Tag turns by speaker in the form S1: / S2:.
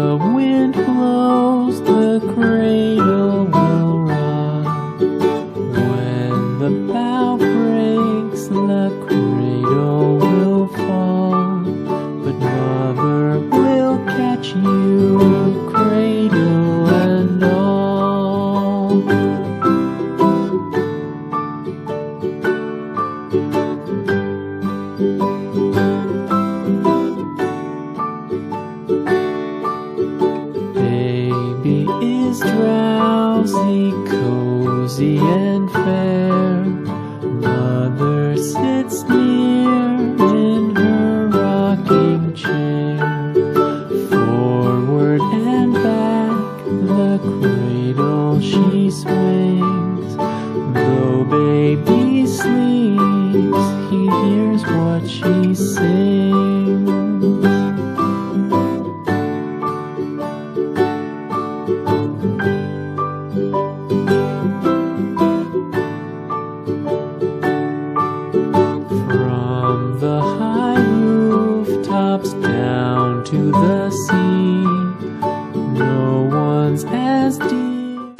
S1: the wind blows, the cradle will rock. When the bough breaks, the cradle will fall. But Mother will catch you, cradle and all. Baby is drowsy, cozy and fair. Mother sits near in her rocking chair. Forward and back, the cradle she swings. Though baby sleeps, he hears what she sings. From the high rooftops down to the sea, no one's as deep